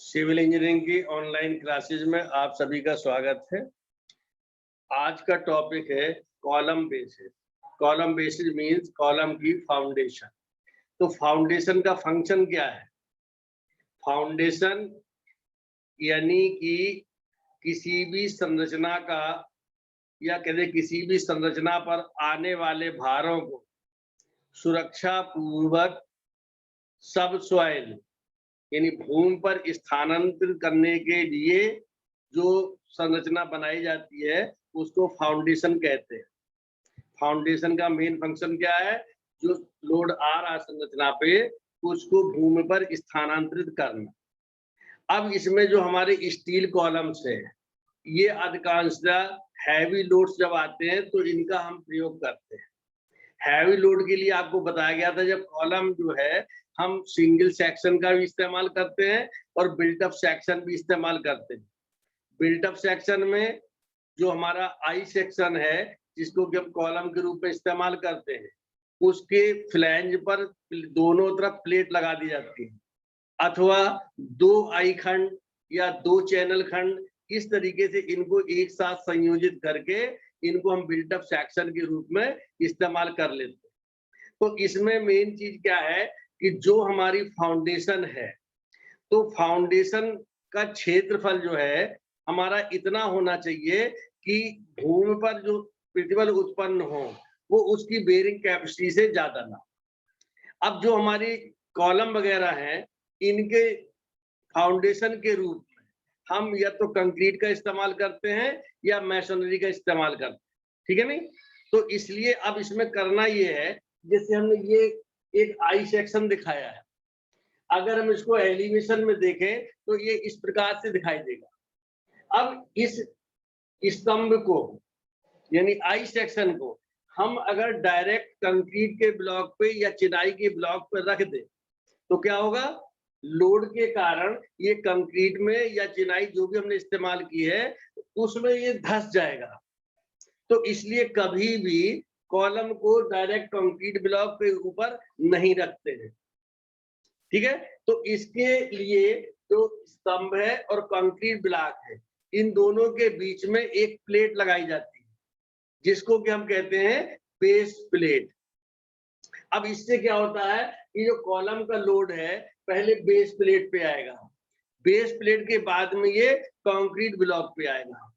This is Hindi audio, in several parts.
सिविल इंजीनियरिंग की ऑनलाइन क्लासेज में आप सभी का स्वागत है। आज का टॉपिक है column basis. Column basis means column की फाउंडेशन। तो फाउंडेशन का फंक्शन क्या है? फाउंडेशन यानी कि किसी भी संरचना का या कहते किसी भी संरचना पर आने वाले भारों को सुरक्षा पूर्वक सबसॉइल यानी भूमि पर स्थानांतरित करने के लिए जो संरचना बनाई जाती है उसको फाउंडेशन कहते हैं। फाउंडेशन का मेन फंक्शन क्या है? जो लोड आ रहा संरचना पे उसको भूमि पर स्थानांतरित करना। अब इसमें जो हमारे स्टील कॉलम्स है ये अधिकांशतः हैवी लोड्स जब आते हैं तो इनका हम प्रयोग करते हैं। हैवी लोड के लिए आपको बताया गया था जब कॉलम जो है हम सिंगल सेक्शन का भी इस्तेमाल करते हैं और बिल्ट अप सेक्शन भी इस्तेमाल करते हैं। बिल्ट अप सेक्शन में जो हमारा आई सेक्शन है जिसको कि हम कॉलम के रूप में इस्तेमाल करते हैं उसके फ्लैंज पर दोनों तरफ प्लेट लगा दी जाती है, अथवा दो आई खंड या दो चैनल खंड, इस तरीके से इनको एक साथ संयोजित करके इनको हम बिल्ट अप सेक्शन के रूप में इस्तेमाल कर लेते हैं। तो इसमें मेन चीज क्या है कि जो हमारी फाउंडेशन है तो फाउंडेशन का क्षेत्रफल जो है हमारा इतना होना चाहिए कि भूमि पर जो प्रतिबल उत्पन्न हो वो उसकी बेरिंग कैपेसिटी से ज्यादा ना। अब जो हमारी कॉलम वगैरह हैं इनके फाउंडेशन के रूप में हम या तो कंक्रीट का इस्तेमाल करते हैं या मैसनरी का इस्तेमाल करते हैं, ठीक है नहीं? तो इसलिए अब इसमें करना ये है, जैसे हमने ये एक आई सेक्शन दिखाया है, अगर हम इसको एलिवेशन में देखें तो ये इस प्रकार से दिखाई देगा। अब इस स्तंभ को यानी आई सेक्शन को हम अगर डायरेक्ट कंक्रीट के ब्लॉक पे या चिनाई के ब्लॉक पे रख दें तो क्या होगा? लोड के कारण ये कंक्रीट में या चिनाई जो भी हमने इस्तेमाल की है उसमें ये धंस जाएगा। तो इसलिए कभी भी कॉलम को डायरेक्ट कंक्रीट ब्लॉक के ऊपर नहीं रखते हैं, ठीक है? तो इसके लिए जो स्तंभ है और कंक्रीट ब्लॉक है इन दोनों के बीच में एक प्लेट लगाई जाती है जिसको कि हम कहते हैं बेस प्लेट। अब इससे क्या होता है कि जो कॉलम का लोड है पहले बेस प्लेट पे आएगा, बेस प्लेट के बाद में ये कंक्रीट ब्लॉक पे आएगा।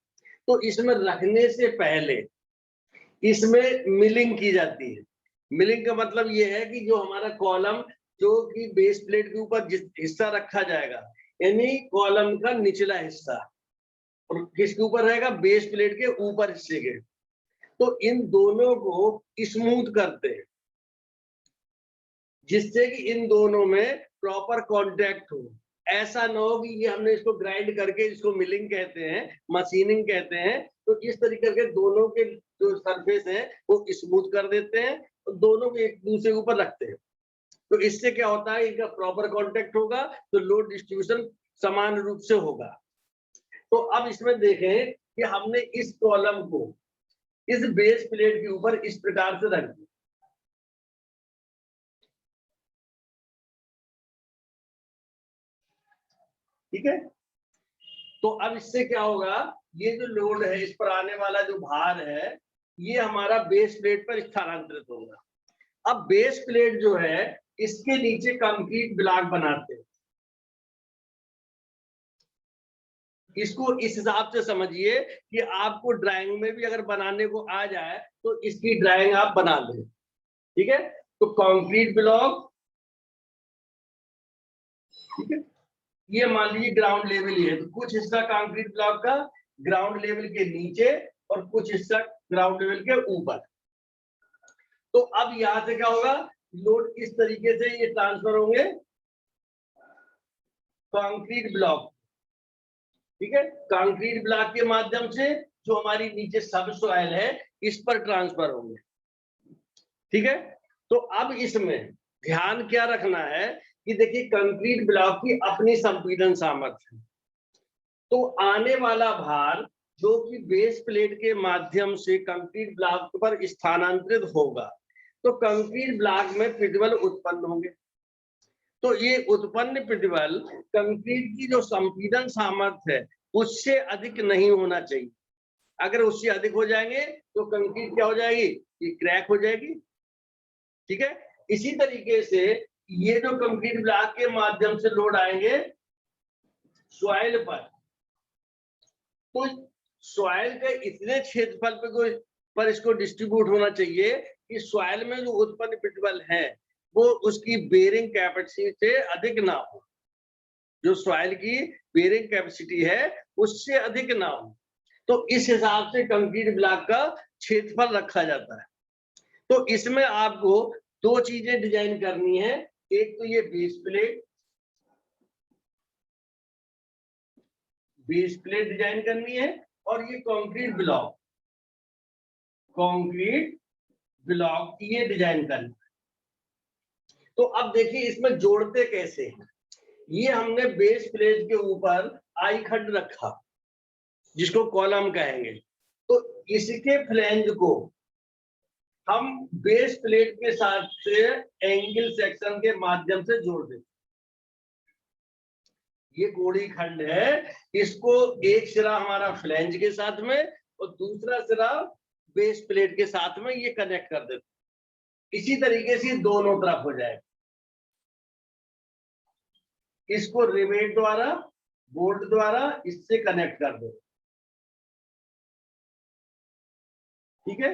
तो इसमें रखने से पहले इसमें मिलिंग की जाती है। मिलिंग का मतलब ये है कि जो हमारा कॉलम जो कि बेस प्लेट के ऊपर जिस हिस्सा रखा जाएगा यानी कॉलम का निचला हिस्सा और किसके ऊपर रहेगा? बेस प्लेट के ऊपर हिस्से के। तो इन दोनों को स्मूथ करते हैं जिससे कि इन दोनों में प्रॉपर कांटेक्ट हो। ऐसा ना हो कि ये हमने इसको ग्राइंड करके इसको मिलिंग कहते हैं, मशीनिंग कहते हैं, तो इस तरीके के दोनों के जो सरफेस है वो स्मूथ कर देते हैं और दोनों को एक दूसरे के ऊपर रखते हैं। तो इससे क्या होता है, इनका प्रॉपर कांटेक्ट होगा तो लोड डिस्ट्रीब्यूशन समान रूप से होगा। तो अब इसमें देखें कि हमने इस कॉलम को इस बेस प्लेट के ऊपर इस प्रकार से रख दिया, ठीक है? तो अब इससे क्या होगा, ये जो लोड है इस पर आने वाला जो भार है ये हमारा बेस प्लेट पर स्थानांतरित होगा। अब बेस प्लेट जो है इसके नीचे कंक्रीट ब्लॉक बनाते हैं। इसको इस हिसाब से समझिए कि आपको ड्राइंग में भी अगर बनाने को आ जाए तो इसकी ड्राइंग आप बना लें, ठीक है? तो कंक्रीट ब्लॉक, ठीक है, ये मान लीजिए ग्राउंड लेवल ही है तो कुछ हिस्सा कंक्रीट ब्लॉक का ग्राउंड लेवल के नीचे और कुछ हिस्सा ग्राउंड लेवल के ऊपर। तो अब यहां से क्या होगा, लोड इस तरीके से ये ट्रांसफर होंगे कंक्रीट ब्लॉक, ठीक है? कंक्रीट ब्लॉक के माध्यम से जो हमारी नीचे सब सॉइल है इस पर ट्रांसफर होंगे, ठीक है? तो अब इसमें ध्यान क्या रखना है कि देखिए कंक्रीट ब्लॉक की अपनी संपीड़न सामर्थ्य है, तो आने वाला भार जो कि बेस प्लेट के माध्यम से कंक्रीट ब्लॉक पर स्थानांतरित होगा तो कंक्रीट ब्लॉक में प्रतिबल उत्पन्न होंगे। तो ये उत्पन्न प्रतिबल कंक्रीट की जो संपीड़न सामर्थ्य है उससे अधिक नहीं होना चाहिए। अगर उससे अधिक हो जाएंगे तो कंक्रीट क्या हो जाएगी, ये क्रैक हो जाएगी। ठीक है, इसी तरीके से ये जो कंक्रीट ब्लॉक के माध्यम से लोड आएंगे सॉइल पर, तो सॉइल के इतने क्षेत्रफल पर इसको डिस्ट्रीब्यूट होना चाहिए कि सॉइल में जो उत्पन्न प्रतिबल है वो उसकी बेरिंग कैपेसिटी से अधिक ना हो, जो सॉइल की बेरिंग कैपेसिटी है उससे अधिक ना हो। तो इस हिसाब से कंक्रीट ब्लॉक का क्षेत्रफल रखा जाता है। तो इसमें आपको दो चीजें डिजाइन करनी है, एक तो ये बेस प्लेट डिजाइन करनी है और ये कंक्रीट ब्लॉक ये डिजाइन करना है। तो अब देखिए इसमें जोड़ते कैसे हैं। ये हमने बेस प्लेट के ऊपर आई खंड रखा जिसको कॉलम कहेंगे, तो इसके फ्लैंज को हम बेस प्लेट के साथ से एंगल सेक्शन के माध्यम से जोड़ देते। ये कोड़ी खंड है, इसको एक सिरा हमारा फ्लैंज के साथ में और दूसरा सिरा बेस प्लेट के साथ में ये कनेक्ट कर देते। इसी तरीके से दोनों तरफ हो जाएगा। इसको रिवेट द्वारा, बोल्ट द्वारा इससे कनेक्ट कर दो। ठीक है,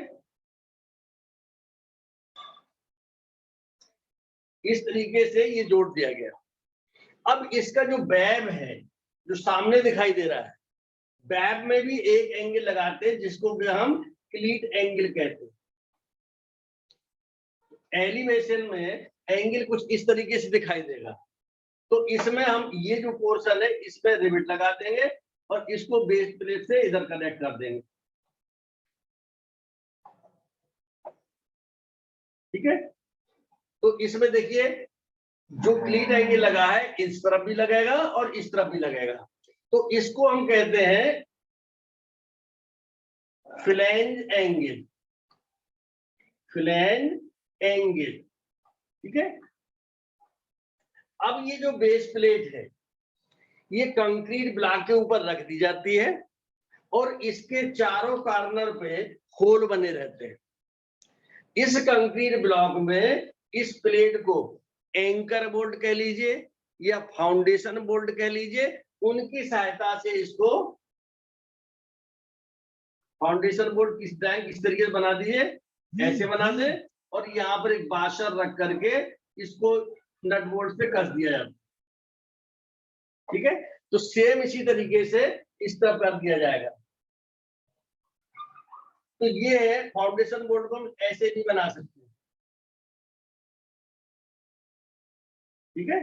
इस तरीके से ये जोड़ दिया गया। अब इसका जो बैब है जो सामने दिखाई दे रहा है, बैब में भी एक एंगल लगाते हैं जिसको कि हम क्लीट एंगल कहते हैं। एलिवेशन में एंगल कुछ इस तरीके से दिखाई देगा, तो इसमें हम ये जो पोर्शन है इसमें रिवेट लगा देंगे और इसको बेस प्लेट से इधर कनेक्ट कर देंगे। ठीक है, तो इसमें देखिए जो क्लीट एंगल लगा है इस तरफ भी लगेगा और इस तरफ भी लगेगा, तो इसको हम कहते हैं फ्लैंज एंगल। ठीक है, अब ये जो बेस प्लेट है ये कंक्रीट ब्लॉक के ऊपर रख दी जाती है और इसके चारों कॉर्नर पे होल बने रहते हैं। इस कंक्रीट ब्लॉक में इस प्लेट को एंकर बोल्ट कह लीजिए या फाउंडेशन बोल्ट कह लीजिए, उनकी सहायता से इसको फाउंडेशन बोल्ट किस तरीके से बना दिए, ऐसे बना दे और यहाँ पर एक बाशर रख करके इसको नट बोल्ट से कस दिया जाता। ठीक है, तो सेम इसी तरीके से इस तरफ कर दिया जाएगा। तो ये है फाउंडेशन बोल्ट को हम ऐसे भी बना सकते हैं। ठीक है,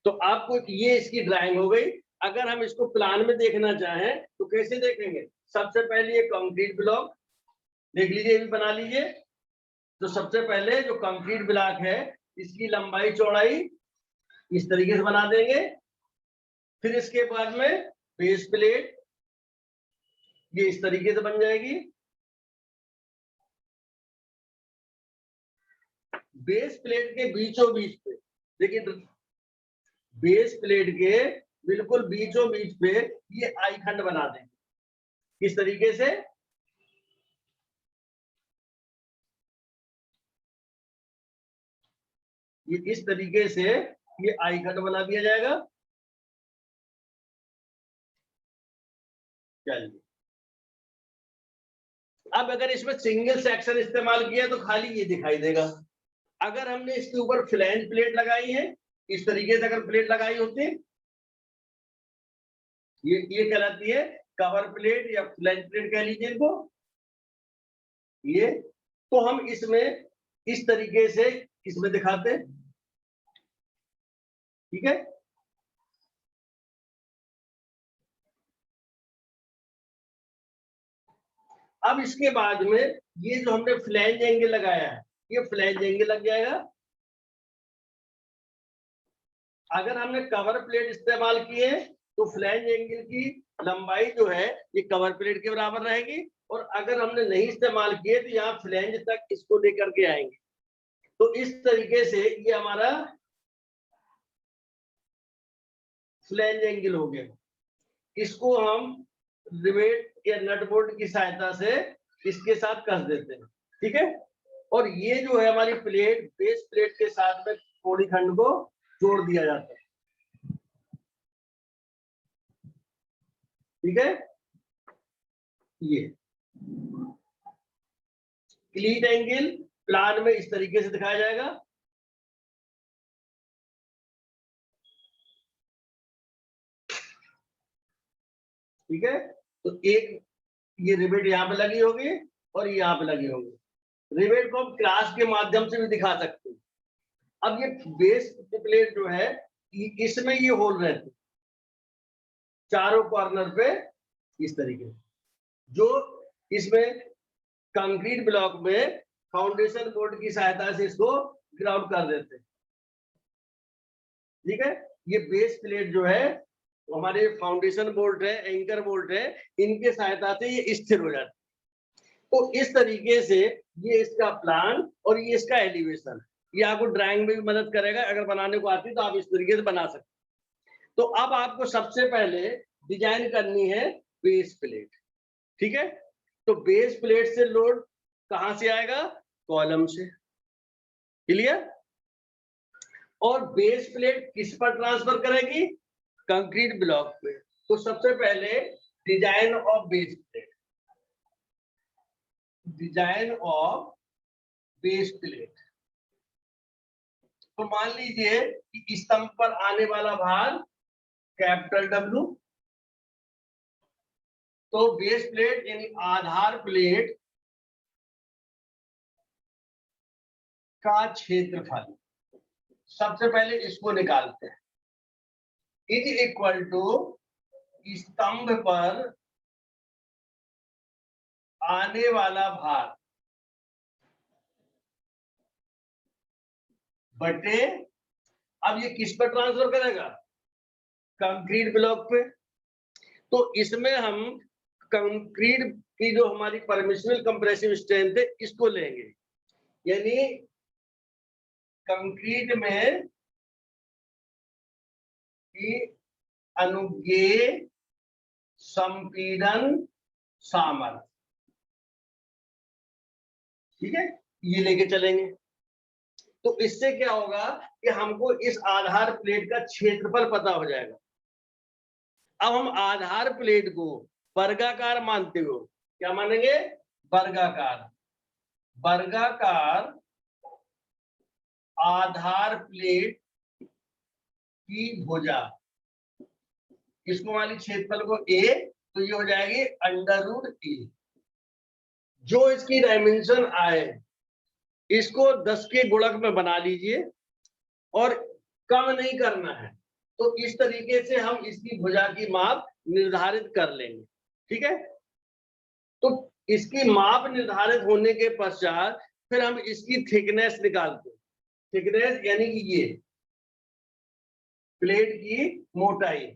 तो आपको ये इसकी ड्राइंग हो गई। अगर हम इसको प्लान में देखना चाहें तो कैसे देखेंगे, सबसे पहले ये कंक्रीट ब्लॉक देख लीजिए, भी बना लीजिए। तो सबसे पहले जो कंक्रीट ब्लॉक है इसकी लंबाई चौड़ाई इस तरीके से बना देंगे। फिर इसके बाद में बेस प्लेट ये इस तरीके से बन जाएगी। बेस प्लेट के बीचों बीच पे देखिए, बेस प्लेट के बिल्कुल बीचों बीच पे ये आई खंड बना देंगे इस तरीके से। ये इस तरीके से ये आई खंड बना दिया जाएगा। चलिए, अब अगर इसमें सिंगल सेक्शन इस्तेमाल किया तो खाली ये दिखाई देगा। अगर हमने इसके ऊपर फ्लैंज प्लेट लगाई है इस तरीके से, अगर प्लेट लगाई होती ये कहलाती है कवर प्लेट या फ्लैंज प्लेट कह लीजिए इनको। ये तो हम इसमें इस तरीके से इसमें दिखाते हैं। ठीक है, अब इसके बाद में ये जो हमने फ्लैंज एंगल लगाया है ये फ्लैंज एंगल लग जाएगा। अगर हमने कवर प्लेट इस्तेमाल किए तो फ्लैंज एंगल की लंबाई जो है ये कवर प्लेट के बराबर रहेगी, और अगर हमने नहीं इस्तेमाल किए तो यहाँ फ्लैंज तक इसको लेकर के आएंगे। तो इस तरीके से ये हमारा फ्लैंज एंगल हो गया। इसको हम रिवेट या नट बोल्ट की सहायता से इसके साथ कस देते हैं, ठीक है। और ये जो है हमारी प्लेट, बेस प्लेट के साथ में कोड़ी खंड को जोड़ दिया जाता है, ठीक है। ये क्लीट एंगल प्लान में इस तरीके से दिखाया जाएगा। ठीक है, तो एक ये रिवेट यहाँ पे लगी होगी और यहाँ पे लगी होगी। रिवेट को हम क्लास के माध्यम से भी दिखा सकते हैं। अब ये बेस प्लेट जो है इसमें ये होल रहते हैं चारों कॉर्नर पे इस तरीके से, जो इसमें कंक्रीट ब्लॉक में फाउंडेशन बोर्ड की सहायता से इसको ग्राउंड कर देते हैं, ठीक है। ये बेस प्लेट जो है हमारे फाउंडेशन बोल्ट है, एंकर बोल्ट है, इनके सहायता से ये स्थिर हो जाता है। तो इस तरीके से ये इसका प्लान और ये इसका एलिवेशन, ये आपको ड्राइंग में भी मदद करेगा। अगर बनाने को आती है तो आप इस तरीके से बना सकते। तो अब आपको सबसे पहले डिजाइन करनी है बेस प्लेट, ठीक है। तो बेस प्लेट से लोड कहां से आएगा? कॉलम से, क्लियर। और बेस प्लेट किस पर ट्रांसफर करेगी? कंक्रीट ब्लॉक पे। तो सबसे पहले design of base plate, design of base plate. तो मान लीजिए कि स्तंभ पर आने वाला भार कैपिटल डब्ल्यू, तो बेस प्लेट यानी आधार प्लेट का क्षेत्रफल, सबसे पहले इसको निकालते हैं, इज इक्वल टू स्तंभ पर आने वाला भार बटे, अब ये किस पर ट्रांसफर करेगा? कंक्रीट ब्लॉक पे। तो इसमें हम कंक्रीट की जो हमारी परमिसिबल कंप्रेसिव स्ट्रेंथ है इसको लेंगे, यानी कंक्रीट में की अनुज्ञेय संपीड़न सामर्थ्य, ठीक है, ये लेके चलेंगे। तो इससे क्या होगा कि हमको इस आधार प्लेट का क्षेत्रफल पता हो जाएगा। अब हम आधार प्लेट को वर्गाकार मानते हो, क्या मानेंगे? वर्गाकार। वर्गाकार आधार प्लेट की भुजा, इसको वाली क्षेत्रफल को ए, तो ये हो जाएगी √a। जो इसकी डायमेंशन आए इसको 10 के गुणक में बना लीजिए और कम नहीं करना है। तो इस तरीके से हम इसकी भुजा की माप निर्धारित कर लेंगे, ठीक है। तो इसकी माप निर्धारित होने के पश्चात फिर हम इसकी थिकनेस निकालते हैं। थिकनेस यानी कि ये प्लेट की मोटाई।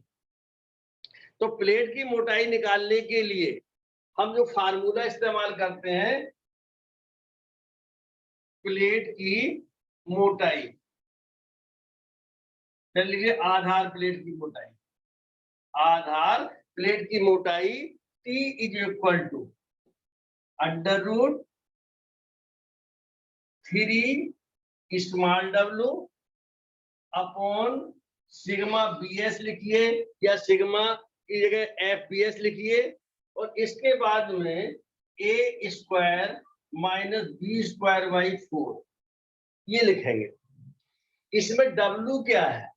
तो प्लेट की मोटाई निकालने के लिए हम जो फार्मूला इस्तेमाल करते हैं, प्लेट की मोटाई, चल लीजिए आधार प्लेट की मोटाई, आधार प्लेट की मोटाई T is equal to √3 small w upon sigma BS लिखिए या सिग्मा की जगह FBS लिखिए, और इसके बाद में A² माइनस B²/4 ये लिखेंगे। इसमें W क्या है?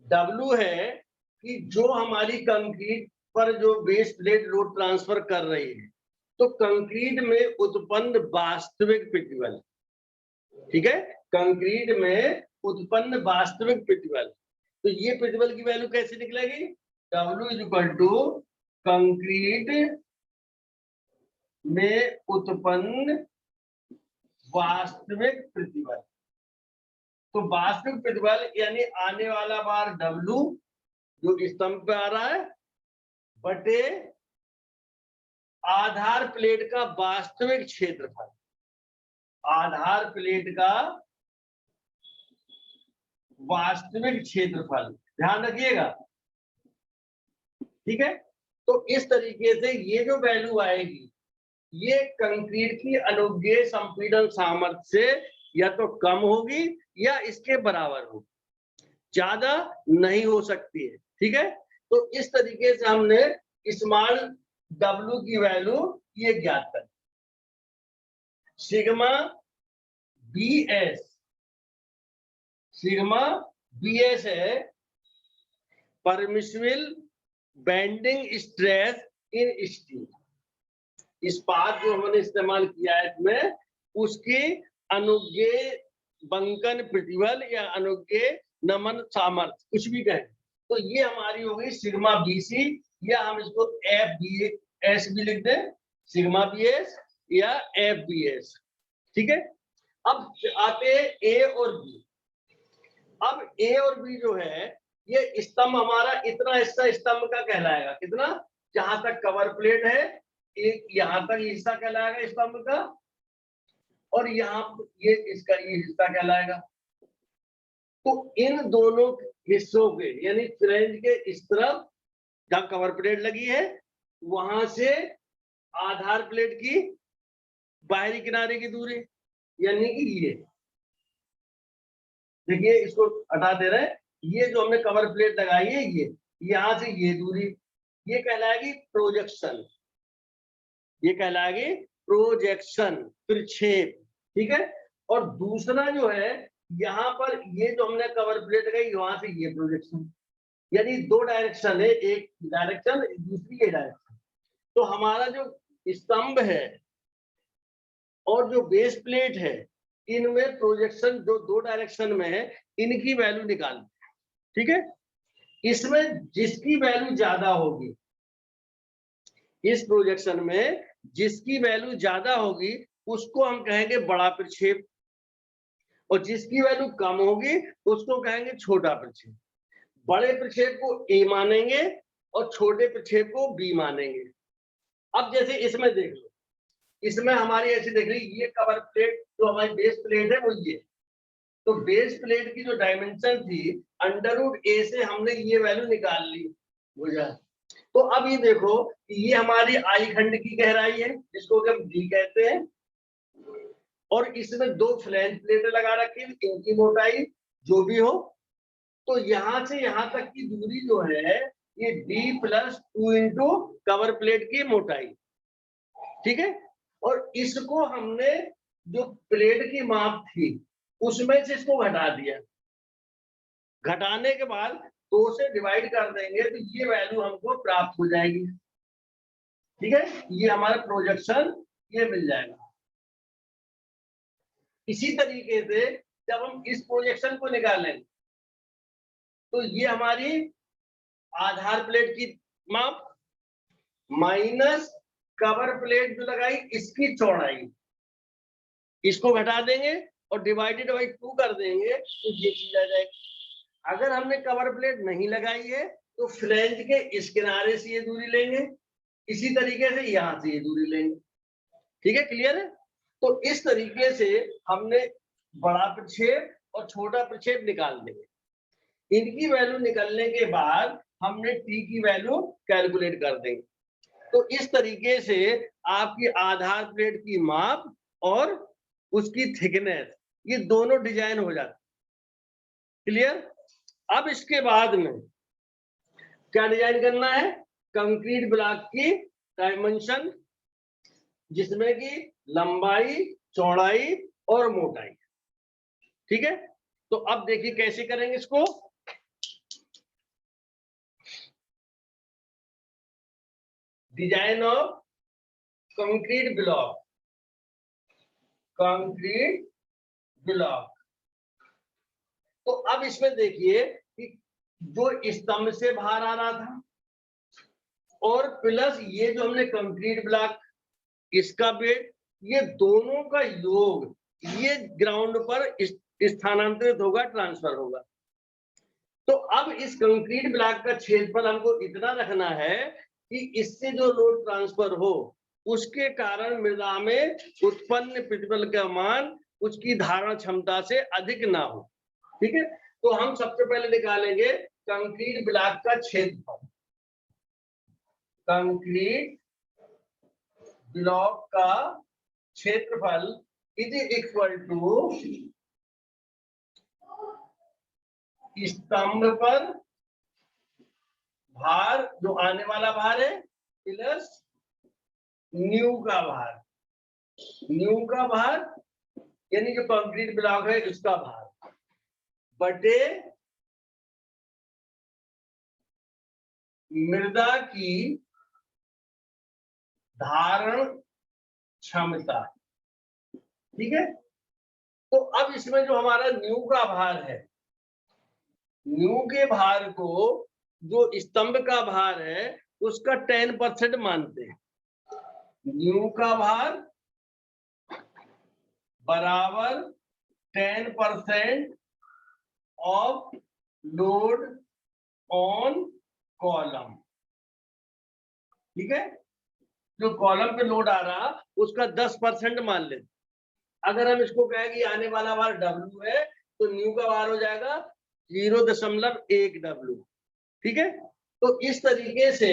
W है कि जो हमारी कंक्रीट पर जो बेस प्लेट लोड ट्रांसफर कर रही है, तो कंक्रीट में उत्पन्न वास्तविक प्रतिबल, ठीक है, कंक्रीट में उत्पन्न वास्तविक प्रतिबल। तो ये प्रतिबल की वैल्यू कैसे निकलेगी? W is equal to concrete में उत्पन्न वास्तविक प्रतिबल। तो वास्तविक प्रतिबल यानी आने वाला बार W जो स्तंभ पे आ रहा है बटे आधार प्लेट का वास्तविक क्षेत्रफल, आधार प्लेट का वास्तविक क्षेत्रफल, ध्यान रखिएगा, ठीक है। तो इस तरीके से ये जो वैल्यू आएगी ये कंक्रीट की अनुज्ञेय संपीड़न सामर्थ्य से या तो कम होगी या इसके बराबर होगी, ज्यादा नहीं हो सकती है, ठीक है। तो इस तरीके से हमने स्मॉल W की वैल्यू ये ज्ञात कर, सिग्मा BS है permissible bending stress in steel. इस्पात जो हमने इस्तेमाल किया है इसमें उसकी अनुज्ञेय बंकन प्रतिबल या अनुज्ञेय नमन सामर्थ्य कुछ भी कहें, तो ये हमारी हो गई सिग्मा BC, या हम इसको FBS भी लिख दें, सिग्मा BS या FBS, ठीक है। अब आते हैं A और B। अब A और B जो है ये स्तंभ हमारा इतना हिस्सा स्तंभ का कहलाएगा, कितना, जहां तक कवर प्लेट है एक यहां तक हिस्सा कहलाएगा स्तंभ का, और यहाँ ये इसका ये हिस्सा कहलाएगा। तो इन दोनों हिस्सों के यानी फ्लैंज के इस तरफ जहां कवर प्लेट लगी है वहां से आधार प्लेट की बाहरी किनारे की दूरी, यानी कि ये देखिए इसको हटा दे रहे हैं, ये जो हमने कवर प्लेट लगाई है ये यहां से ये दूरी, ये कहलाएगी प्रोजेक्शन, ये कहलाएगी प्रोजेक्शन, प्रक्षेप, ठीक है। और दूसरा जो है यहाँ पर ये जो हमने कवर प्लेट लगाई वहां से ये प्रोजेक्शन, यानी दो डायरेक्शन है, एक डायरेक्शन दूसरी ये डायरेक्शन। तो हमारा जो स्तंभ है और जो बेस प्लेट है इनमें प्रोजेक्शन जो दो डायरेक्शन में है इनकी वैल्यू निकालनी है, ठीक है। इसमें जिसकी वैल्यू ज्यादा होगी, इस प्रोजेक्शन में जिसकी वैल्यू ज्यादा होगी उसको हम कहेंगे बड़ा प्रक्षेप, और जिसकी वैल्यू कम होगी उसको कहेंगे छोटा प्रक्षेप। बड़े प्रक्षेप को A मानेंगे और छोटे प्रक्षेप को B मानेंगे। अब जैसे इसमें देख लो, इसमें हमारी ऐसी देख रही ये कवर प्लेट जो हमारी बेस प्लेट है वो ये, तो बेस प्लेट की जो डायमेंशन थी √A से हमने ये वैल्यू निकाल ली, बुझा। तो अब ये देखो ये हमारी आई खंड की गहराई है जिसको कि हम D कहते हैं, और इसमें दो फ्लैंज प्लेटें लगा रखी है, इनकी मोटाई जो भी हो, तो यहां से यहां तक की दूरी जो है ये D+2 इंटू कवर प्लेट की मोटाई, ठीक है। और इसको हमने जो प्लेट की माप थी उसमें से इसको घटा दिया, घटाने के बाद 2 से डिवाइड कर देंगे तो ये वैल्यू हमको प्राप्त हो जाएगी, ठीक है। ये हमारा प्रोजेक्शन ये मिल जाएगा। इसी तरीके से जब हम इस प्रोजेक्शन को निकालें तो ये हमारी आधार प्लेट की माप माइनस कवर प्लेट जो लगाई इसकी चौड़ाई, इसको घटा देंगे और डिवाइडेड बाई 2 कर देंगे तो ये चीज आ जाएगी। अगर हमने कवर प्लेट नहीं लगाई है तो फ्लैंज के इस किनारे से ये दूरी लेंगे, इसी तरीके से यहां से ये दूरी लेंगे, ठीक है, क्लियर है। तो इस तरीके से हमने बड़ा प्रक्षेप और छोटा प्रक्षेप निकाल देंगे। इनकी वैल्यू निकलने के बाद हमने T की वैल्यू कैलकुलेट कर देंगे। तो इस तरीके से आपकी आधार प्लेट की माप और उसकी थिकनेस ये दोनों डिजाइन हो जाते, क्लियर। अब इसके बाद में क्या डिजाइन करना है, कंक्रीट ब्लॉक की डायमेंशन जिसमें कि लंबाई, चौड़ाई और मोटाई, ठीक है। तो अब देखिए कैसे करेंगे इसको। Design of concrete block, concrete block. तो अब इसमें देखिए कि जो स्तंभ से बाहर आ रहा था और प्लस ये जो हमने कंक्रीट ब्लॉक इसका वेट, ये दोनों का योग ये ग्राउंड पर स्थानांतरित होगा, ट्रांसफर होगा। तो अब इस कंक्रीट ब्लॉक का क्षेत्रफल हमको इतना रखना है कि इससे जो लोड ट्रांसफर हो उसके कारण मृदा में उत्पन्न प्रतिबल का मान उसकी धारण क्षमता से अधिक ना हो, ठीक है। तो हम सबसे पहले निकालेंगे कंक्रीट ब्लॉक का क्षेत्रफल। कंक्रीट ब्लॉक का क्षेत्रफल इज इक्वल टू स्तंभ पर भार, जो आने वाला भार है, प्लस न्यू का भार। न्यू का भार यानी जो कंक्रीट ब्लॉक है उसका भार बटे मृदा की धारण क्षमता। ठीक है, तो अब इसमें जो हमारा न्यू का भार है, न्यू के भार को जो स्तंभ का भार है उसका 10% मानते हैं। न्यू का भार बराबर 10% ऑफ लोड ऑन कॉलम। ठीक है, जो कॉलम पे लोड आ रहा उसका 10% मान लेते। अगर हम इसको कहें कि आने वाला भार W है तो न्यू का भार हो जाएगा 0.1 W। ठीक है, तो इस तरीके से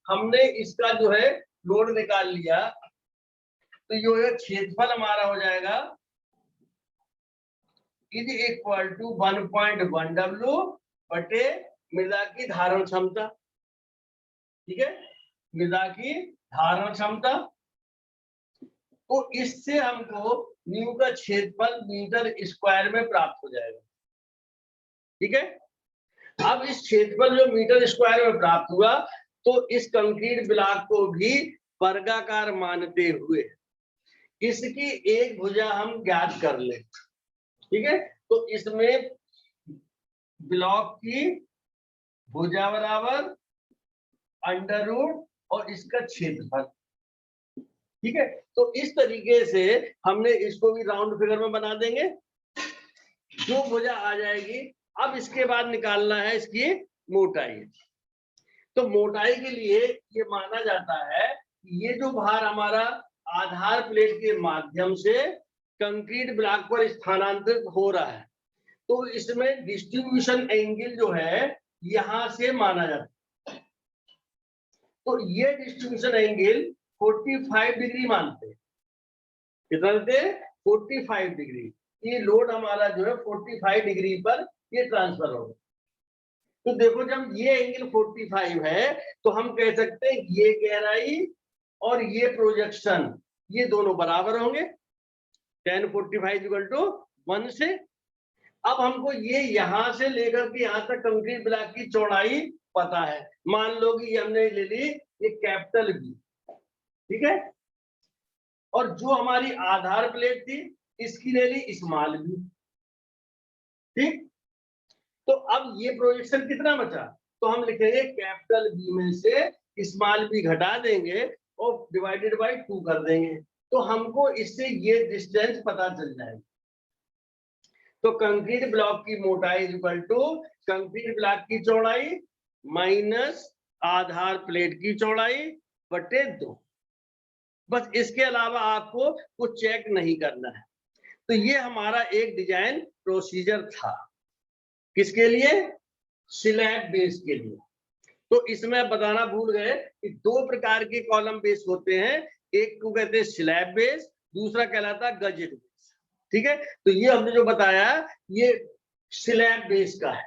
हमने इसका जो है लोड निकाल लिया। तो जो है क्षेत्रफल हमारा हो जाएगा इज इक्वल टू 1.1 W बटे मृदा की धारण क्षमता। ठीक है, मृदा की धारण क्षमता। तो इससे हमको न्यू का क्षेत्रफल मीटर स्क्वायर में प्राप्त हो जाएगा। ठीक है, अब इस क्षेत्रफल जो मीटर स्क्वायर में प्राप्त हुआ तो इस कंक्रीट ब्लॉक को भी वर्गाकार मानते हुए इसकी एक भुजा हम ज्ञात कर ले। ठीक है, तो इसमें ब्लॉक की भुजा बराबर अंडर रूट और इसका क्षेत्रफल। ठीक है, तो इस तरीके से हमने इसको भी राउंड फिगर में बना देंगे, जो भुजा आ जाएगी। अब इसके बाद निकालना है इसकी मोटाई। तो मोटाई के लिए ये माना जाता है कि ये जो भार हमारा आधार प्लेट के माध्यम से कंक्रीट ब्लॉक पर स्थानांतरित हो रहा है, तो इसमें डिस्ट्रीब्यूशन एंगल जो है यहां से माना जाता है। तो ये डिस्ट्रीब्यूशन एंगल 45 डिग्री मानते हैं। कितना देते हैं? 45 डिग्री। ये लोड हमारा जो है 45 डिग्री पर ये ट्रांसफर होगा। तो देखो, जब ये एंगल 45 है तो हम कह सकते हैं ये गहराई और ये प्रोजेक्शन ये दोनों बराबर होंगे। tan 45 = 1 से। अब हमको ये यहां से लेकर के यहां तक कंक्रीट ब्लॉक की चौड़ाई पता है। मान लो कि हमने ले ली ये कैपिटल बी। ठीक है, और जो हमारी आधार प्लेट थी इसकी ले ली स्मॉल बी। ठीक, तो अब ये प्रोजेक्शन कितना बचा? तो हम लिखेंगे कैपिटल बी में से स्मॉल बी घटा देंगे और डिवाइडेड बाय 2 कर देंगे, तो हमको इससे ये डिस्टेंस पता चल जाएगा। तो कंक्रीट ब्लॉक की मोटाई इक्वल टू कंक्रीट ब्लॉक की चौड़ाई माइनस आधार प्लेट की चौड़ाई बटे 2। बस इसके अलावा आपको कुछ चेक नहीं करना है। तो ये हमारा एक डिजाइन प्रोसीजर था। किसके लिए? स्लैब बेस के लिए। तो इसमें बताना भूल गए कि 2 प्रकार के कॉलम बेस होते हैं। एक को कहते हैं स्लैब बेस, दूसरा कहलाता गजेट बेस। ठीक है, तो ये हमने जो बताया ये स्लैब बेस का है।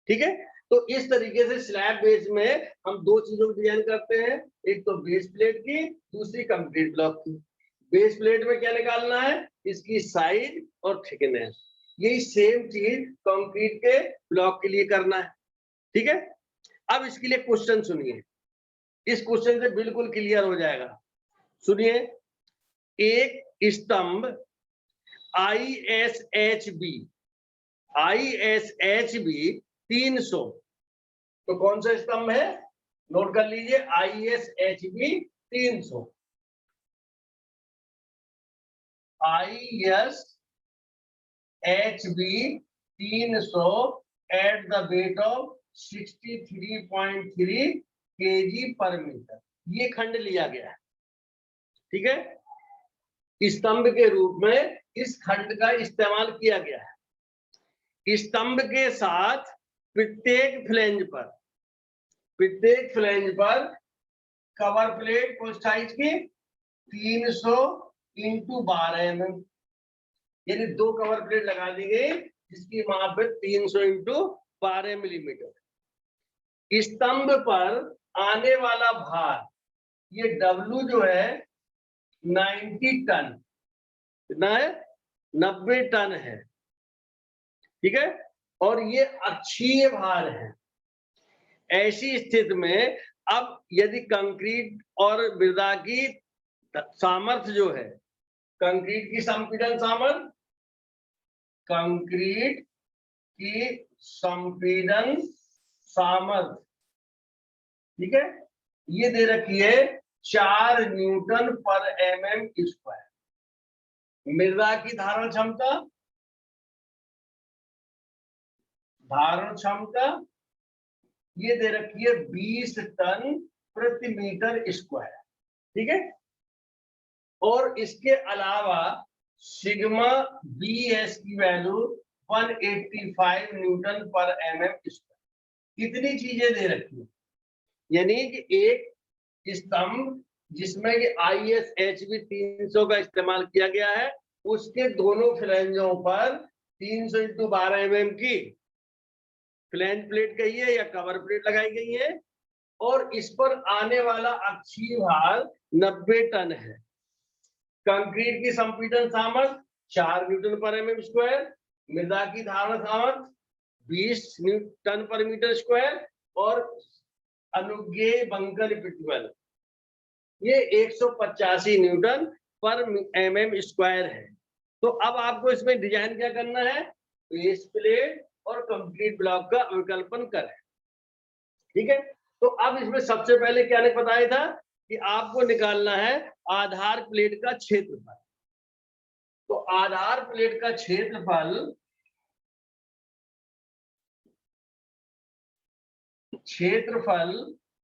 ठीक है, तो इस तरीके से स्लैब बेस में हम 2 चीजों को डिजाइन करते हैं, एक तो बेस प्लेट की, दूसरी कंक्रीट ब्लॉक की। बेस प्लेट में क्या निकालना है? इसकी साइज और थिकनेस। यही सेम चीज कंक्रीट के ब्लॉक के लिए करना है। ठीक है, अब इसके लिए क्वेश्चन सुनिए। इस क्वेश्चन से बिल्कुल क्लियर हो जाएगा। सुनिए, एक स्तंभ ISHB 300, तो कौन सा स्तंभ है? नोट कर लीजिए, ISHB 300। ISHB 300 at the weight of 63.3 kg/मीटर। ये खंड लिया गया है। ठीक है, स्तंभ के रूप में इस खंड का इस्तेमाल किया गया है। स्तंभ के साथ प्रत्येक फ्लैंज पर कवर प्लेट को साइज की 300 इंटू 12 mm, यानी 2 कवर प्लेट लगा दी गई जिसकी माप है 300 इंटू 12 मिलीमीटर। स्तंभ पर आने वाला भार, ये W जो है 90 टन, कितना है? 90 टन है, ठीक है। और ये अक्षीय भार है। ऐसी स्थिति में अब यदि कंक्रीट और मृदा की सामर्थ्य जो है, कंक्रीट की संपीड़न सामर्थ्य, कंक्रीट की संपीड़न सामर्थ्य, ठीक है, ये दे रखी है 4 न्यूटन पर mm स्क्वायर। मृदा की धारण क्षमता ये दे रखी है 20 टन प्रति मीटर स्क्वायर, ठीक है। और इसके अलावा सिग्मा BS की वैल्यू 185 न्यूटन पर mm स्क्वायर। इतनी चीजें दे रखी है, यानी कि एक स्तंभ जिसमें कि ISHB 300 का इस्तेमाल किया गया है, उसके दोनों फ्लैंजों पर 300 इंटू 12 mm की फ्लैंज प्लेट कही है या कवर प्लेट लगाई गई है, और इस पर आने वाला अक्षीय भार 90 टन है। कंक्रीट की संपीड़न सामर्थ्य 4 न्यूटन पर mm स्क्वायर, मृदा की धारण सामर्थ्य 20 टन पर मीटर स्क्वायर, और अनुज्ञेय बंकन प्रतिबल ये 185 न्यूटन पर mm स्क्वायर है। तो अब आपको इसमें डिजाइन क्या करना है? बेस प्लेट और कंक्रीट ब्लॉक का विकल्पन करें, ठीक है। तो अब इसमें सबसे पहले क्या ने बताया था कि आपको निकालना है आधार प्लेट का क्षेत्रफल। तो आधार प्लेट का क्षेत्रफल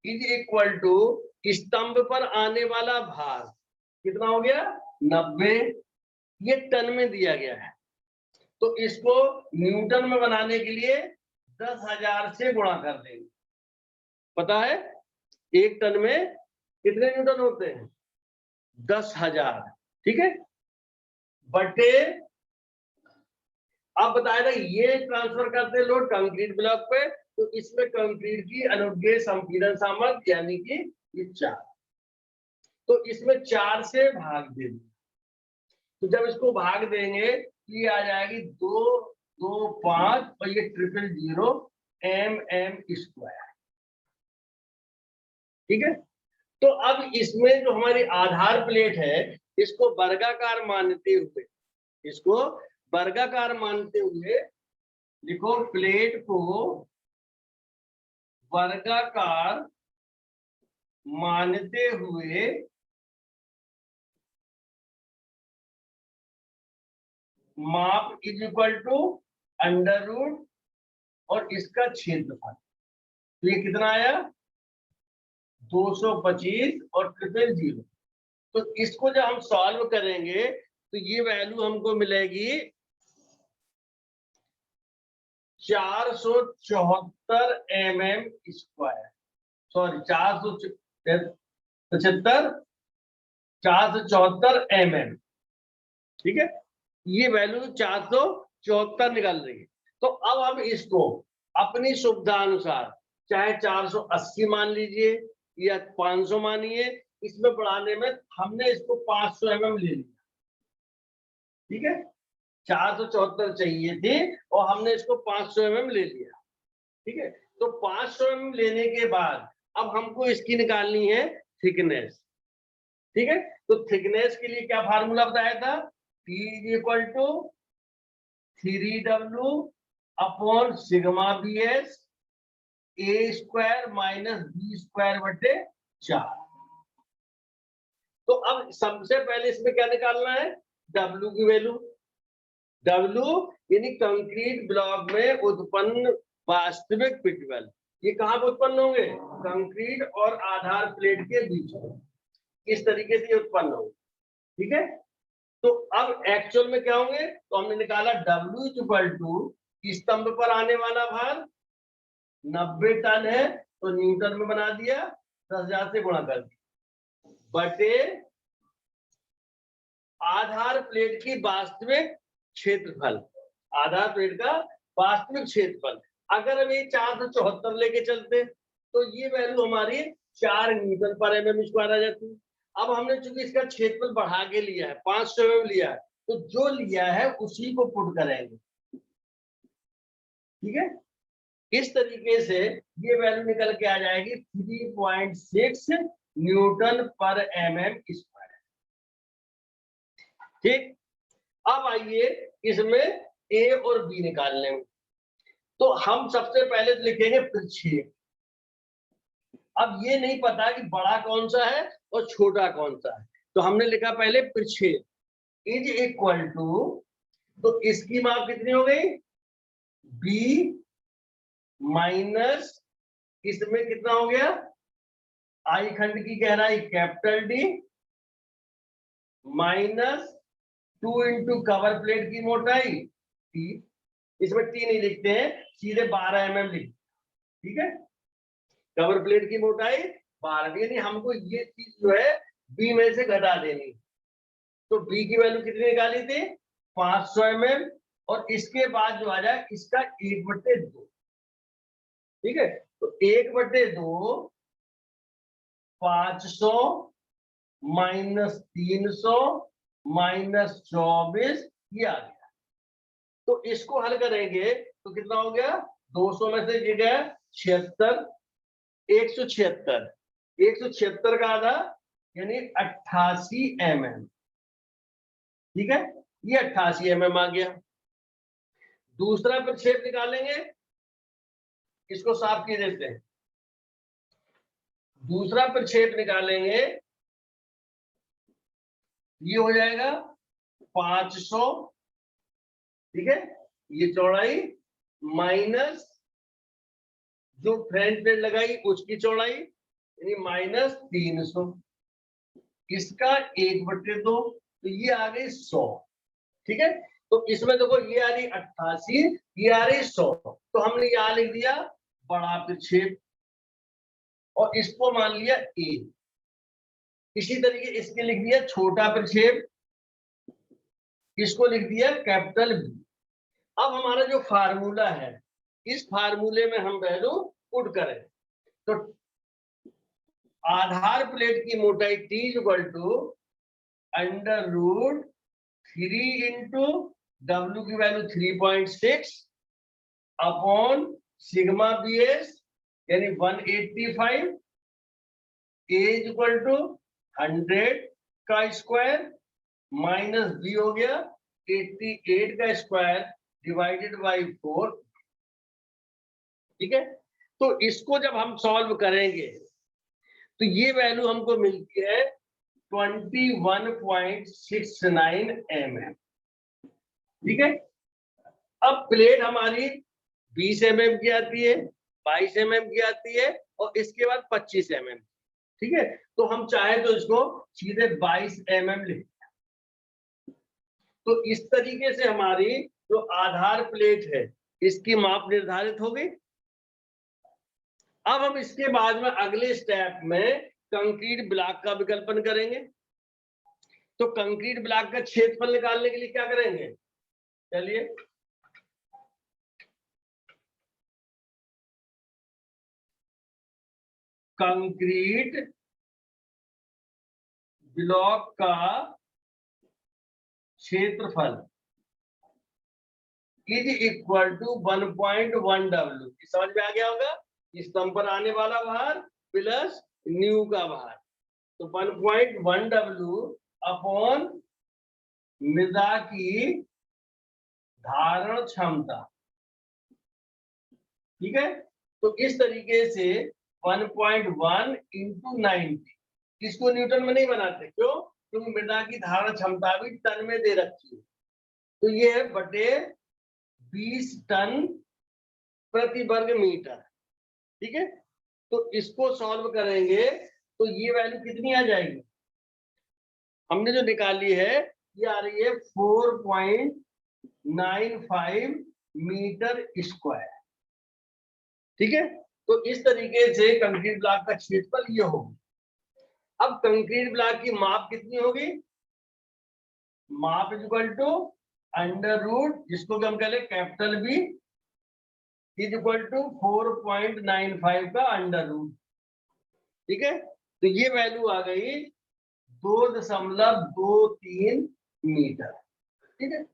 इज इक्वल टू स्तंभ पर आने वाला भार, कितना हो गया? 90, ये टन में दिया गया है। तो इसको न्यूटन में बनाने के लिए 10,000 से गुणा कर देंगे। पता है एक टन में कितने न्यूटन होते हैं? 10,000, ठीक है, बटे, अब बताया था ये ट्रांसफर करते हैं लोड कंक्रीट ब्लॉक पे, तो इसमें कंक्रीट की अनुज्ञेय संपीड़न सामर्थ्य यानी कि ये 4, तो इसमें 4 से भाग दे देंगे। तो जब इसको भाग देंगे ये आ जाएगी 2, 2, 5 और ये 000 mm स्क्वायर, ठीक है। तो अब इसमें जो हमारी आधार प्लेट है इसको वर्गाकार मानते हुए लिखो, प्लेट को वर्गाकार मानते हुए माप is equal to under root और इसका क्षेत्रफल। तो ये कितना आया? 225 और 000। तो इसको जब हम सॉल्व करेंगे तो ये वैल्यू हमको मिलेगी 474 mm स्क्वायर, सॉरी 474 mm, ठीक है। ये वैल्यू 474 निकल रही है। तो अब हम इसको अपनी सुविधा अनुसार चाहे 480 मान लीजिए या 500 मानिए, इसमें बढ़ाने में हमने इसको 500 mm ले लिया, ठीक है। 474 चाहिए थी और हमने इसको 500 mm ले लिया, ठीक है। तो 500 mm लेने के बाद अब हमको इसकी निकालनी है थिकनेस, ठीक है। तो थिकनेस के लिए क्या फार्मूला बताया था? T = 3W upon sigma BS A² minus B² बटे 4। तो अब सबसे पहले इसमें क्या निकालना है? W की वैल्यू। W यानी कंक्रीट ब्लॉक में उत्पन्न वास्तविक प्रतिबल। ये कहाँ पर उत्पन्न होंगे? कंक्रीट और आधार प्लेट के बीच में, इस तरीके से उत्पन्न होंगे, ठीक है। तो अब एक्चुअल में क्या होंगे? तो हमने निकाला W = स्तंभ पर आने वाला भार 90 टन है तो न्यूटन में बना दिया, 10,000 से गुणा कर दिया, बटे आधार प्लेट की वास्तविक क्षेत्रफल, आधार प्लेट का वास्तविक क्षेत्रफल। अगर हम ये 474 लेके चलते तो ये वैल्यू हमारी 4 न्यूटन पर एमएम स्क्वायर आ जाती है। अब हमने चूंकि इसका क्षेत्रफल बढ़ा के लिया है, 500 एमएम लिया है, तो जो लिया है उसी को पुट करेंगे। ठीक है, इस तरीके से ये वैल्यू निकल के आ जाएगी 3.6 न्यूटन पर एमएम स्क्वायर। ठीक, अब आइए इसमें ए और बी निकालने में। तो हम सबसे पहले लिखेंगे प्रक्षेप। अब ये नहीं पता कि बड़ा कौन सा है और छोटा कौन सा है, तो हमने लिखा पहले प्रक्षेप इज इक्वल टू, तो इसकी माप कितनी हो गई, बी माइनस इसमें कितना हो गया, आई खंड की गहराई capital D minus 2 into cover plate की मोटाई टी। इसमें टी नहीं लिखते हैं, सीधे 12 mm लिखते। ठीक है, कवर प्लेट की मोटाई 12, यानी हमको ये चीज जो है बी में से घटा देनी। तो बी की वैल्यू कितनी निकाली थी, 500 mm, और इसके बाद जो आ जाए इसका 1/2। ठीक है, तो 1/2 500 माइनस 300 माइनस 24 ये आ गया। तो इसको हल करेंगे तो कितना हो गया, 200 में से ये गया 76, 176 का आधा यानी 88 mm। ठीक है, ये 88 mm आ गया। दूसरा प्रक्षेप निकालेंगे, इसको साफ किए देते हैं। दूसरा प्रक्षेप निकालेंगे, ये हो जाएगा 500। ठीक है, ये चौड़ाई माइनस जो फ्रंट प्लेट लगाई उसकी चौड़ाई यानी माइनस 300, इसका 1/2, तो ये आ गई 100। ठीक है, तो इसमें देखो ये आ रही 88, ये आ रही 100, तो हमने यहां लिख दिया बड़ा प्रक्षेप और इसको मान लिया ए। इसी तरीके इसके लिख दिया छोटा प्रक्षेप, इसको लिख दिया कैपिटल बी। अब हमारा जो फार्मूला है, इस फार्मूले में हम वैल्यू पुट करें तो आधार प्लेट की मोटाई T equal to √3 into W की वैल्यू 3.6 अपॉन सिग्मा BS यानी 185, A इक्वल टू 100 का स्क्वायर माइनस बी हो गया 88 का स्क्वायर डिवाइडेड बाई 4। ठीक है, तो इसको जब हम सॉल्व करेंगे तो ये वैल्यू हमको मिलती है 21.69 mm। ठीक है, अब प्लेट हमारी 20 mm की आती है, 22 mm की आती है और इसके बाद 25 mm। ठीक है, तो हम चाहे तो इसको सीधे 22 mm लिख। तो इस तरीके से हमारी जो आधार प्लेट है इसकी माप निर्धारित हो गई। अब हम इसके बाद में अगले स्टेप में कंक्रीट ब्लॉक का विकल्पन करेंगे। तो कंक्रीट ब्लॉक का क्षेत्रफल निकालने के लिए क्या करेंगे, चलिए कंक्रीट ब्लॉक का क्षेत्रफल इज इक्वल टू 1.1 W। समझ में आ गया होगा, स्तंभ पर आने वाला भार प्लस न्यू का भार, तो 1.1 W अपॉन मृदा की धारण क्षमता। ठीक है, तो इस तरीके से 1.1 इंटू 90, इसको न्यूटन में नहीं बनाते, क्यों, क्योंकि मृदा की धारण क्षमता भी टन में दे रखी है। तो ये है बटे 20 टन प्रति वर्ग मीटर। ठीक है, तो इसको सॉल्व करेंगे तो ये वैल्यू कितनी आ जाएगी, हमने जो निकाली है ये आ रही है 4.95 मीटर स्क्वायर। ठीक है, तो इस तरीके से कंक्रीट ब्लॉक का क्षेत्रफल ये होगा। अब कंक्रीट ब्लॉक की माप कितनी होगी? माप इक्वल टू अंडर रूट, जिसको कि हम कह लें capital B, is equal to 4.95 का अंडर रूट। ठीक है, तो ये वैल्यू आ गई 2.23 मीटर। ठीक है,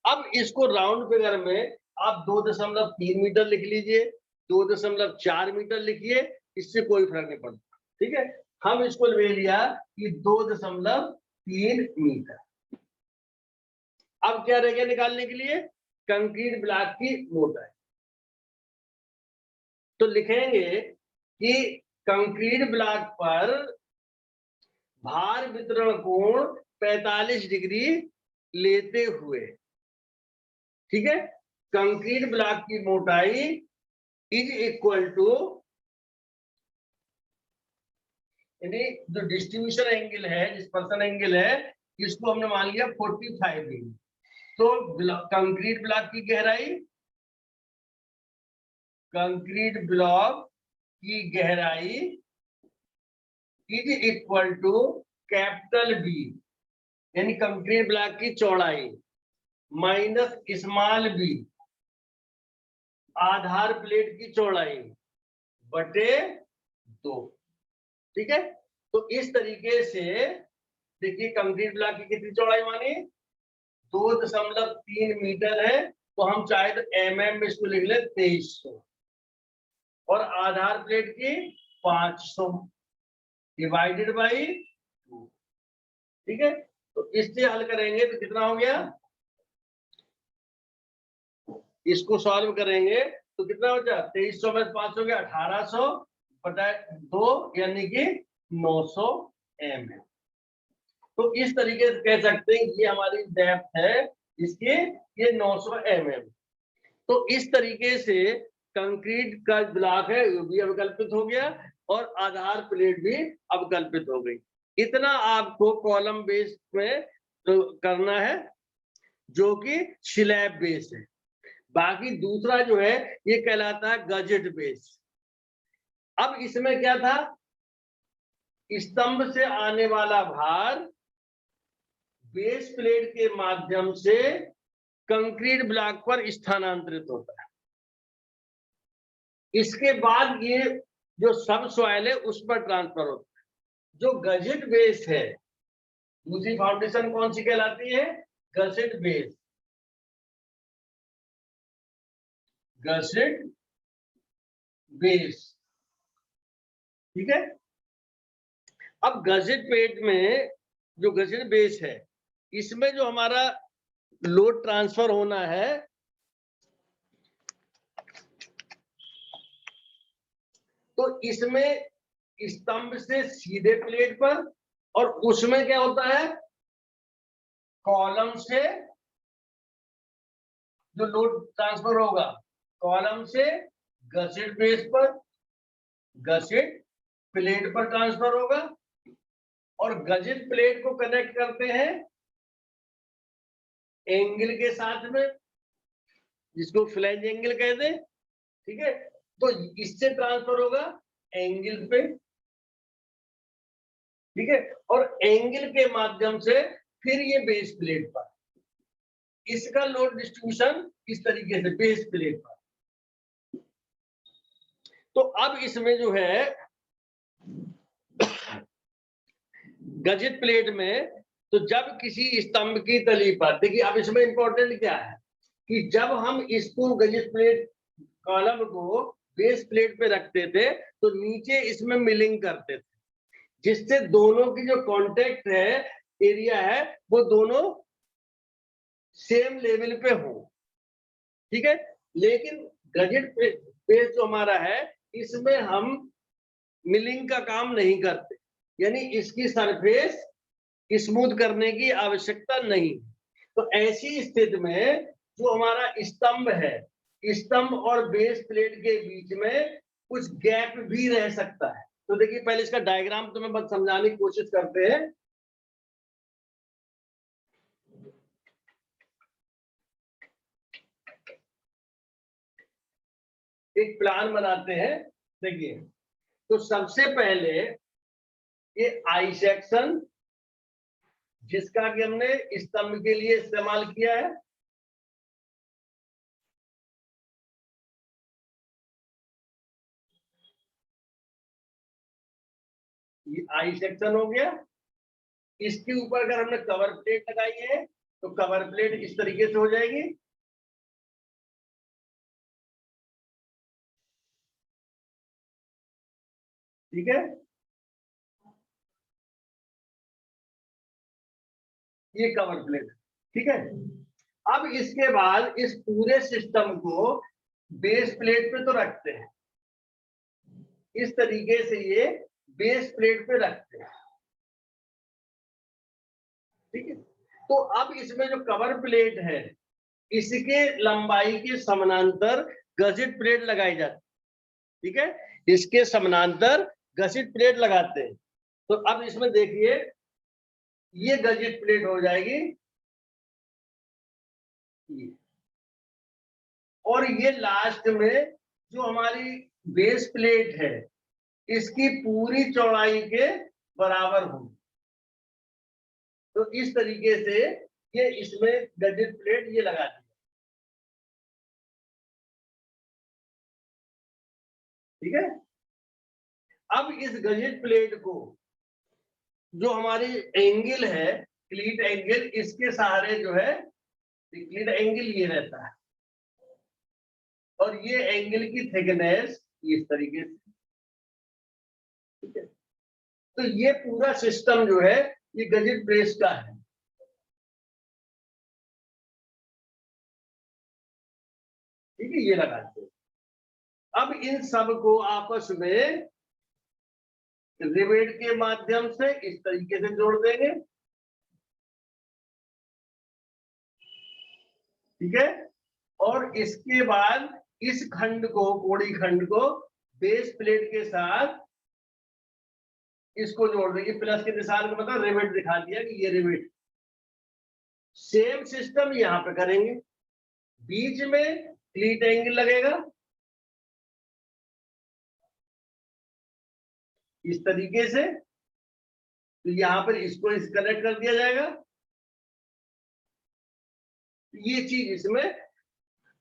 अब इसको राउंड फिगर में आप 2.3 मीटर लिख लीजिए, 2.4 मीटर लिखिए, इससे कोई फर्क नहीं पड़ता। ठीक है, हम इसको ले लिया कि 2.3 मीटर। अब क्या रह गया निकालने के लिए? कंक्रीट ब्लॉक की मोटाई। तो लिखेंगे कि कंक्रीट ब्लॉक पर भार वितरण कोण 45 डिग्री लेते हुए, ठीक है, कंक्रीट ब्लॉक की मोटाई इज इक्वल टू, यानी जो डिस्ट्रीब्यूशन एंगल है, डिस्पर्सन एंगल है, इसको हमने मान लिया 45 डिग्री। तो कंक्रीट ब्लॉक की गहराई, कंक्रीट ब्लॉक की गहराई is equal to capital B, यानी कंक्रीट ब्लॉक की चौड़ाई माइनस स्मॉल बी, आधार प्लेट की चौड़ाई बटे 2। ठीक है, तो इस तरीके से देखिए कंक्रीट ब्लॉक की कितनी चौड़ाई मानी? 2.3 मीटर है, तो हम चाहे तो mm में इसको लिख ले 2300, और आधार प्लेट की 500 डिवाइडेड बाई 2। ठीक है, तो इससे हल करेंगे तो कितना हो गया? इसको सॉल्व करेंगे तो कितना हो जाए? 2300 में 500 गया 1800 बटा 2, यानी कि 900 mm। तो इस तरीके से कह सकते हैं कि ये हमारी डेप्थ है इसकी, ये 900 mm। तो इस तरीके से कंक्रीट का ब्लॉक है वो भी अवकल्पित हो गया और आधार प्लेट भी अवकल्पित हो गई। इतना आपको कॉलम बेस में तो करना है, जो कि स्लैब बेस है। बाकी दूसरा जो है ये कहलाता है गजेट बेस। अब इसमें क्या था? स्तंभ से आने वाला भार बेस प्लेट के माध्यम से कंक्रीट ब्लॉक पर स्थानांतरित होता है। इसके बाद ये जो सब सॉइल है उस पर ट्रांसफर होता है। जो गजेट बेस है, दूसरी फाउंडेशन कौन सी कहलाती है? Gazette base. गजेट बेस, ठीक है। अब गजेट प्लेट में जो गजेट बेस है, इसमें जो हमारा लोड ट्रांसफर होना है, तो इसमें स्तंभ से सीधे प्लेट पर, और उसमें क्या होता है? कॉलम से जो लोड ट्रांसफर होगा, कॉलम से गसेट बेस पर, गसेट प्लेट पर ट्रांसफर होगा, और गजेट प्लेट को कनेक्ट करते हैं एंगल के साथ में, जिसको फ्लैंज एंगल कहते हैं। ठीक है, तो इससे ट्रांसफर होगा एंगल पे, ठीक है, और एंगल के माध्यम से फिर ये बेस प्लेट पर। इसका लोड डिस्ट्रीब्यूशन इस तरीके से बेस प्लेट पर। तो अब इसमें जो है गजेट प्लेट में, तो जब किसी स्तंभ की तली पर, देखिए अब इसमें इंपॉर्टेंट क्या है कि जब हम इसको गजेट प्लेट कॉलम को बेस प्लेट पे रखते थे तो नीचे इसमें मिलिंग करते थे, जिससे दोनों की जो कांटेक्ट है, एरिया है, वो दोनों सेम लेवल पे हो। ठीक है, लेकिन गजेट बेस जो हमारा है, इसमें हम मिलिंग का काम नहीं करते, यानी इसकी सरफेस स्मूथ करने की आवश्यकता नहीं। तो ऐसी स्थिति में जो हमारा स्तंभ है, स्तंभ और बेस प्लेट के बीच में कुछ गैप भी रह सकता है। तो देखिए पहले इसका डायग्राम तुम्हें बस समझाने की कोशिश करते हैं। एक प्लान बनाते हैं। देखिए, तो सबसे पहले ये आई सेक्शन, जिसका कि हमने स्तंभ के लिए इस्तेमाल किया है, ये आई सेक्शन हो गया। इसके ऊपर अगर हमने कवर प्लेट लगाई है तो कवर प्लेट इस तरीके से हो जाएगी। ठीक है, ये कवर प्लेट। ठीक है, अब इसके बाद इस पूरे सिस्टम को बेस प्लेट पे तो रखते हैं, इस तरीके से ये बेस प्लेट पे रखते हैं। ठीक है, तो अब इसमें जो कवर प्लेट है, इसके लंबाई के समानांतर गजिट प्लेट लगाई जाती है। ठीक है, इसके समानांतर गजिट प्लेट लगाते हैं। तो अब इसमें देखिए, ये गजिट प्लेट हो जाएगी ये, और ये लास्ट में जो हमारी बेस प्लेट है, इसकी पूरी चौड़ाई के बराबर होगी। तो इस तरीके से ये इसमें गजिट प्लेट ये लगा दी। ठीक है, अब इस गजिट प्लेट को जो हमारी एंगल है, क्लीट एंगल, इसके सहारे जो है क्लीट एंगल ये रहता है, और ये एंगल की थिकनेस इस तरीके से। ठीक है, तो ये पूरा सिस्टम जो है ये गजिट ब्रेस का है। ठीक है, ये लगाते हैं। अब इन सब को आपस में रिवेट के माध्यम से इस तरीके से जोड़ देंगे। ठीक है, और इसके बाद इस खंड को, कोड़ी खंड को बेस प्लेट के साथ इसको जोड़ देंगे। प्लस के निशान का मतलब रिवेट दिखा दिया कि ये रिवेट। सेम सिस्टम यहां पे करेंगे, बीच में क्लीट एंगल लगेगा इस तरीके से, तो यहां पर इसको इस कनेक्ट कर दिया जाएगा, ये चीज इसमें।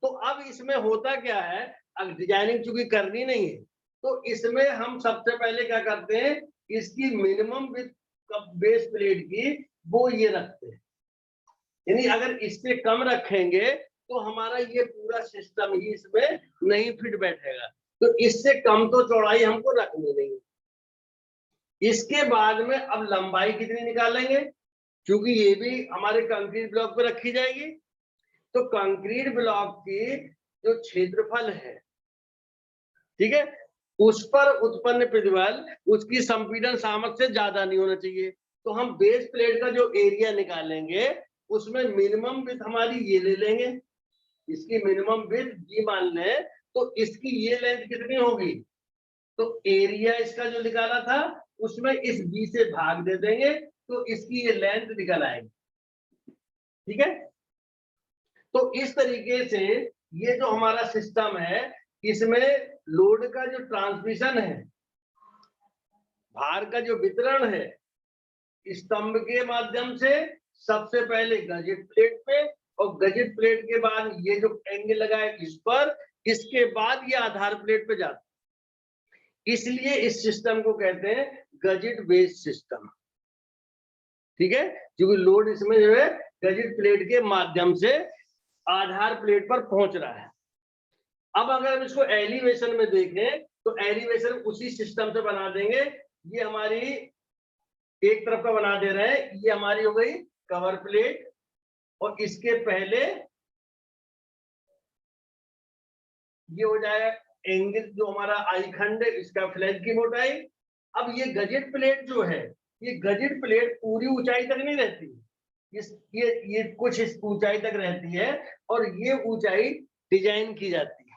तो अब इसमें होता क्या है, अब डिजाइनिंग चूंकि करनी नहीं है, तो इसमें हम सबसे पहले क्या करते हैं, इसकी मिनिमम विड्थ बेस प्लेट की वो ये रखते हैं। यानी अगर इससे कम रखेंगे तो हमारा ये पूरा सिस्टम ही इसमें नहीं फिट बैठेगा। तो इससे कम तो चौड़ाई हमको रखनी नहीं है। इसके बाद में अब लंबाई कितनी निकालेंगे, क्योंकि ये भी हमारे कंक्रीट ब्लॉक पे रखी जाएगी। तो कंक्रीट ब्लॉक की जो क्षेत्रफल है, ठीक है, उस पर उत्पन्न प्रतिबल उसकी संपीड़न सामर्थ्य से ज्यादा नहीं होना चाहिए। तो हम बेस प्लेट का जो एरिया निकालेंगे उसमें मिनिमम विड्थ हमारी ये ले लेंगे, इसकी मिनिमम विड्थ जी मान लें, तो इसकी ये लेंथ कितनी होगी, तो एरिया इसका जो निकाला था उसमें इस बी से भाग दे देंगे, तो इसकी ये लेंथ निकल आएगी। ठीक है, तो इस तरीके से ये जो हमारा सिस्टम है, इसमें लोड का जो ट्रांसमिशन है, भार का जो वितरण है, स्तंभ के माध्यम से सबसे पहले गजिट प्लेट पे, और गजिट प्लेट के बाद ये जो एंगल लगा है इस पर, इसके बाद ये आधार प्लेट पे जाता है। इसलिए इस सिस्टम को कहते हैं गजिट बेस सिस्टम। ठीक है, क्योंकि लोड इसमें जो है गजिट प्लेट के माध्यम से आधार प्लेट पर पहुंच रहा है। अब अगर हम इसको एलिवेशन में देखें तो एलिवेशन उसी सिस्टम से बना देंगे। ये हमारी एक तरफ का बना दे रहे हैं, ये हमारी हो गई कवर प्लेट, और इसके पहले ये हो जाएगा एंगल जो हमारा आई खंड है, इसका फ्लैंज की मोटाई। अब ये गजिट प्लेट जो है, ये गजिट प्लेट पूरी ऊंचाई तक नहीं रहती, ये कुछ इस ऊंचाई तक रहती है, और ये ऊंचाई डिजाइन की जाती है,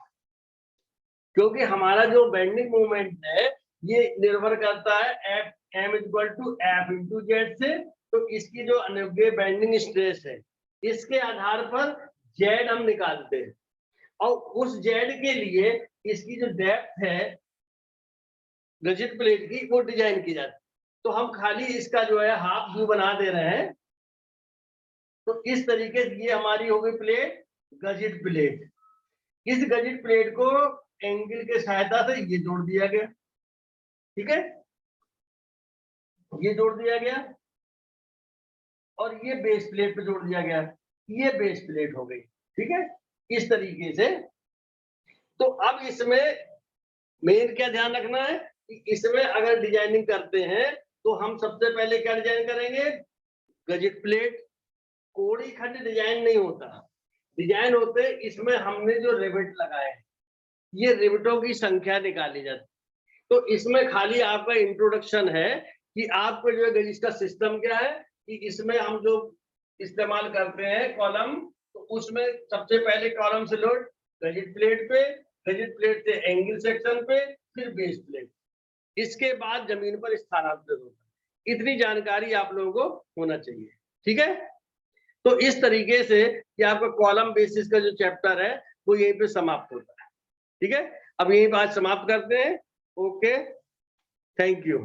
क्योंकि हमारा जो बेंडिंग मोमेंट है ये निर्भर करता है F M equal to F into Z से। तो इसकी जो अनुज्ञेय बेंडिंग स्ट्रेस है, इसके आधार पर जेड हम निकालते हैं, और उस जेड के लिए इसकी जो डेप्थ है रिजिड प्लेट की वो डिजाइन की जाती है। तो हम खाली इसका जो है हाफ व्यू बना दे रहे हैं। तो इस तरीके से ये हमारी हो गई प्लेट गजिट प्लेट। इस गजिट प्लेट को एंगल के सहायता से ये जोड़ दिया गया, ठीक है, ये जोड़ दिया गया और ये बेस प्लेट पे जोड़ दिया गया, ये बेस प्लेट हो गई, ठीक है, इस तरीके से। तो अब इसमें मेन क्या ध्यान रखना है कि इसमें अगर डिजाइनिंग करते हैं तो हम सबसे पहले क्या डिजाइन करेंगे, गजिट प्लेट। कोड़ी खंड डिजाइन नहीं होता, डिजाइन होते इसमें हमने जो रिवेट लगाए हैं ये रिवेटों की संख्या निकाली जाती। तो इसमें खाली आपका इंट्रोडक्शन है कि आपको जो है इसका सिस्टम क्या है कि इसमें हम जो इस्तेमाल करते हैं कॉलम, तो उसमें सबसे पहले कॉलम से लोड गजिट प्लेट पे, गजिट प्लेट से एंगल सेक्शन पे, फिर बेस प्लेट, इसके बाद जमीन पर स्थानांतरित होता है। इतनी जानकारी आप लोगों को होना चाहिए, ठीक है। तो इस तरीके से कि आपका कॉलम बेसिस का जो चैप्टर है वो यहीं पे समाप्त होता है, ठीक है। अब यही बात समाप्त करते हैं। Okay, thank you.